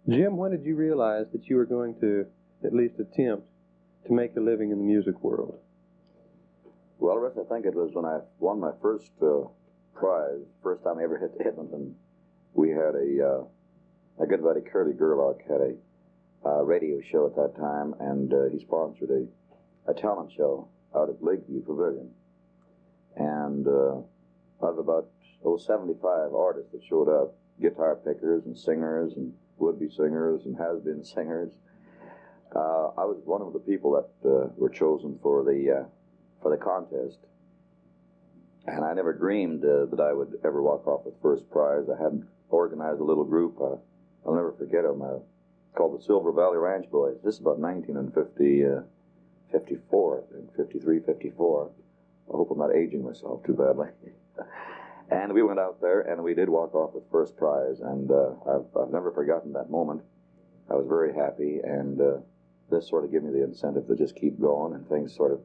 Jim, when did you realize that you were going to at least attempt to make a living in the music world? Well, Russ, I think it was when I won my first prize, first time I ever hit Edmonton. We had a good buddy, Curly Gerlach, had a radio show at that time, and he sponsored a talent show out at Lakeview Pavilion. And out of about 75 artists that showed up, guitar pickers and singers and would-be singers and has-been singers, I was one of the people that were chosen for the contest. And I never dreamed that I would ever walk off with first prize. I had organized a little group, I'll never forget them, called the Silver Valley Ranch Boys. This is about 1954, I think, 53, 54. I hope I'm not aging myself too badly. And we went out there, and we did walk off with first prize, and I've never forgotten that moment. I was very happy, and this sort of gave me the incentive to just keep going, and things sort of,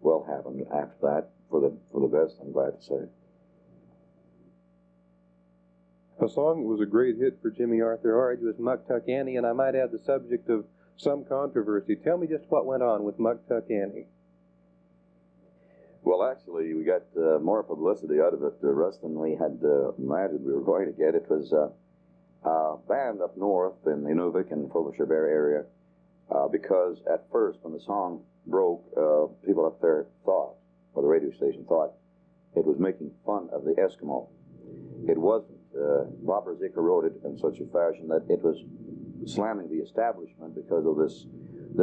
well, happened after that for the best, I'm glad to say. A song that was a great hit for Jimmy Arthur Ordge was Muktuk Annie, and I might add the subject of some controversy. Tell me just what went on with Muktuk Annie. Well, actually, we got more publicity out of it, Russ, than we had imagined we were going to get. It was a band up north in the Inuvik and Frobisher-Bear area, because at first, when the song broke, people up there thought, or the radio station thought, it was making fun of the Eskimo. It wasn't. Bob Ruzicka wrote it in such a fashion that it was slamming the establishment because of this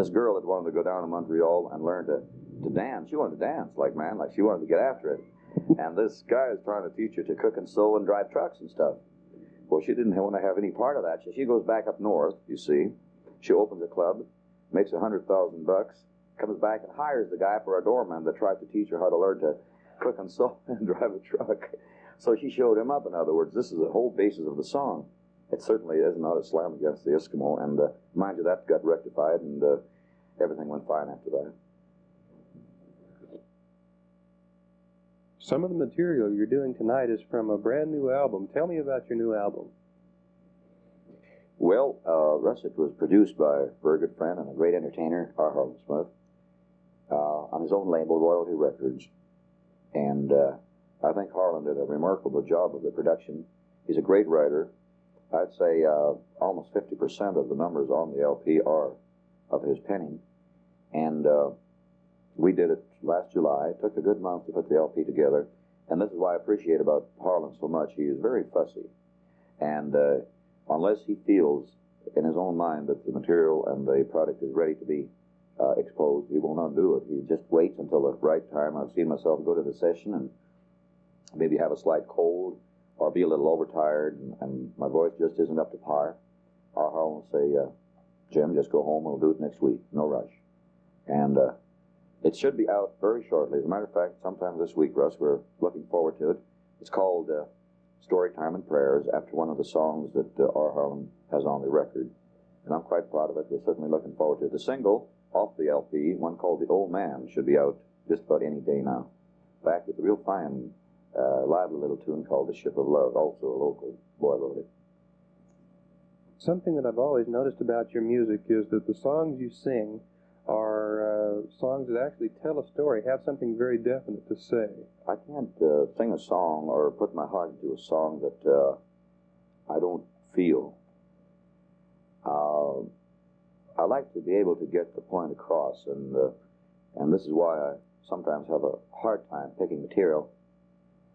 girl that wanted to go down to Montreal and learn to dance. She wanted to dance like she wanted to get after it. And this guy is trying to teach her to cook and sew and drive trucks and stuff. Well, she didn't want to have any part of that. So she goes back up north, you see. She opens a club, makes $100,000, comes back and hires the guy for a doorman that tried to teach her how to learn to cook and sew and drive a truck. So she showed him up. In other words, this is the whole basis of the song. It certainly is not a slam against the Eskimo. And mind you, that got rectified, and everything went fine after that. Some of the material you're doing tonight is from a brand new album. Tell me about your new album. Well, Russ, it was produced by a very good friend and a great entertainer, R. Harlan Smith, on his own label, Royalty Records. And I think Harlan did a remarkable job of the production. He's a great writer. I'd say almost 50% of the numbers on the LP are of his penning. And we did it last July. It took a good month to put the LP together. And this is why I appreciate about Harlan so much. He is very fussy. And unless he feels in his own mind that the material and the product is ready to be exposed, he will not do it. He just waits until the right time. I've seen myself go to the session and maybe have a slight cold or be a little overtired, and my voice just isn't up to par. Or Harlan will say, Jim, just go home, we'll do it next week, no rush. And it should be out very shortly. As a matter of fact, sometime this week, Russ, we're looking forward to it. It's called Story Time and Prayers, after one of the songs that R. Harlan has on the record. And I'm quite proud of it. We're certainly looking forward to it. The single off the LP, one called The Old Man, should be out just about any day now. Back with a real fine, lively little tune called The Ship of Love. Also a local boy wrote it. Something that I've always noticed about your music is that the songs you sing are songs that actually tell a story, have something very definite to say. I can't sing a song or put my heart into a song that I don't feel. I like to be able to get the point across, and this is why I sometimes have a hard time picking material,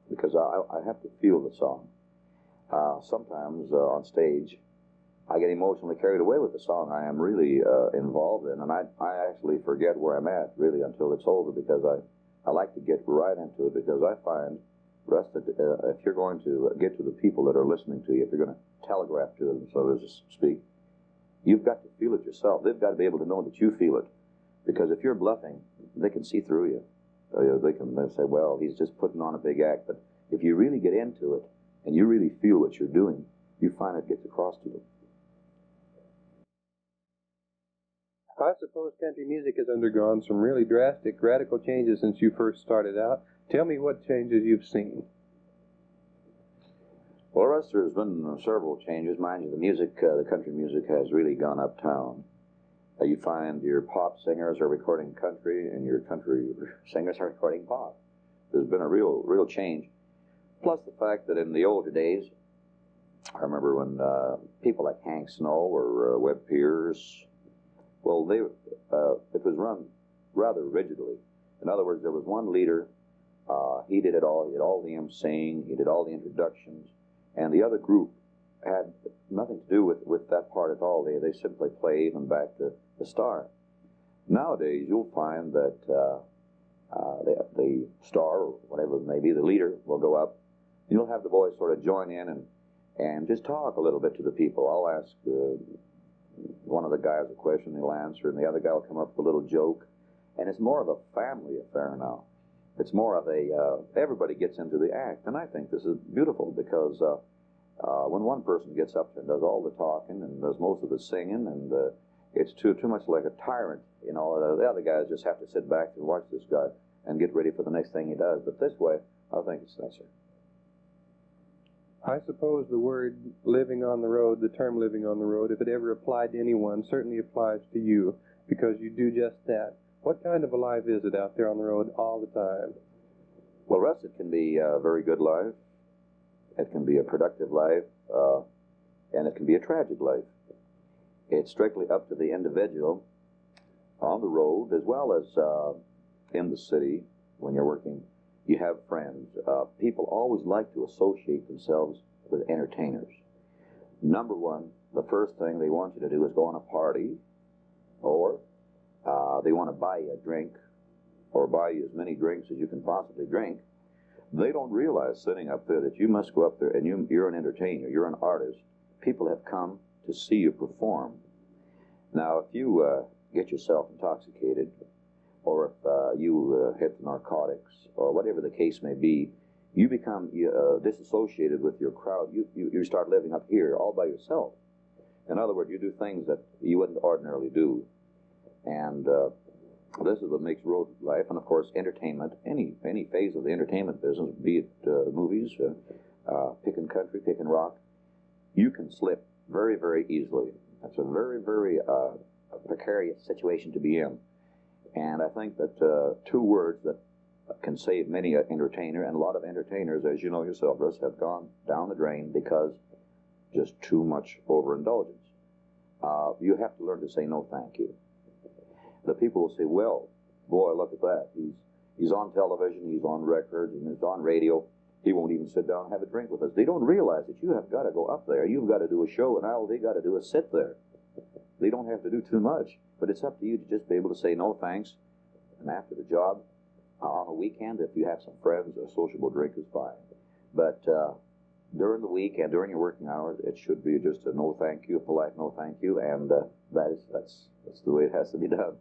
because I have to feel the song. Sometimes on stage, I get emotionally carried away with the song I am really involved in, and I actually forget where I'm at, really, until it's over, because I like to get right into it, because I find, Russ, that if you're going to get to the people that are listening to you, if you're going to telegraph to them, so to speak, you've got to feel it yourself. They've got to be able to know that you feel it, because if you're bluffing, they can see through you. They'll say, well, he's just putting on a big act, but if you really get into it, and you really feel what you're doing, you find it gets across to them. I suppose country music has undergone some really drastic, radical changes since you first started out. Tell me what changes you've seen. Well, Russ, there's been several changes. Mind you, the music, the country music has really gone uptown. You find your pop singers are recording country, and your country singers are recording pop. There's been a real change. Plus the fact that in the older days, I remember when people like Hank Snow or Webb Pierce, well, it was run rather rigidly. In other words, there was one leader. He did it all. He did all the emceeing. He did all the introductions. And the other group had nothing to do with that part at all. They simply played and backed the star. Nowadays, you'll find that the star, or whatever it may be, the leader, will go up. You'll have the boys sort of join in and just talk a little bit to the people. I'll ask one of the guys a question, he'll answer, and the other guy will come up with a little joke. And it's more of a family affair now. It's more of everybody gets into the act. And I think this is beautiful because when one person gets up there and does all the talking and does most of the singing, and it's too much like a tyrant, you know. The other guys just have to sit back and watch this guy and get ready for the next thing he does. But this way, I think it's nicer. I suppose the word living on the road, the term living on the road, if it ever applied to anyone, certainly applies to you, because you do just that. What kind of a life is it out there on the road all the time? Well, Russ, it can be a very good life. It can be a productive life, and it can be a tragic life. It's strictly up to the individual on the road, as well as in the city when you're working. You have friends. People always like to associate themselves with entertainers. Number one, the first thing they want you to do is go on a party, or they want to buy you a drink, or buy you as many drinks as you can possibly drink. They don't realize sitting up there that you must go up there and you're an entertainer, you're an artist. People have come to see you perform. Now, if you get yourself intoxicated, or if you hit the narcotics, or whatever the case may be, you become disassociated with your crowd. You start living up here all by yourself. In other words, you do things that you wouldn't ordinarily do. And this is what makes road life, and of course, entertainment, any phase of the entertainment business, be it movies, picking country, picking rock, you can slip very, very easily. That's a very, very precarious situation to be in. And I think that two words that can save many an entertainer, and a lot of entertainers, as you know yourself, Russ, have gone down the drain because just too much overindulgence. You have to learn to say no thank you. The people will say, well, boy, look at that. He's on television, he's on records, and he's on radio. He won't even sit down and have a drink with us. They don't realize that you have got to go up there. You've got to do a show, and all they got to do is sit there. They don't have to do too much. But it's up to you to just be able to say no thanks. And after the job, on a weekend, if you have some friends, a sociable drink is fine. But during the week and during your working hours, it should be just a no thank you, a polite no thank you, and that's the way it has to be done.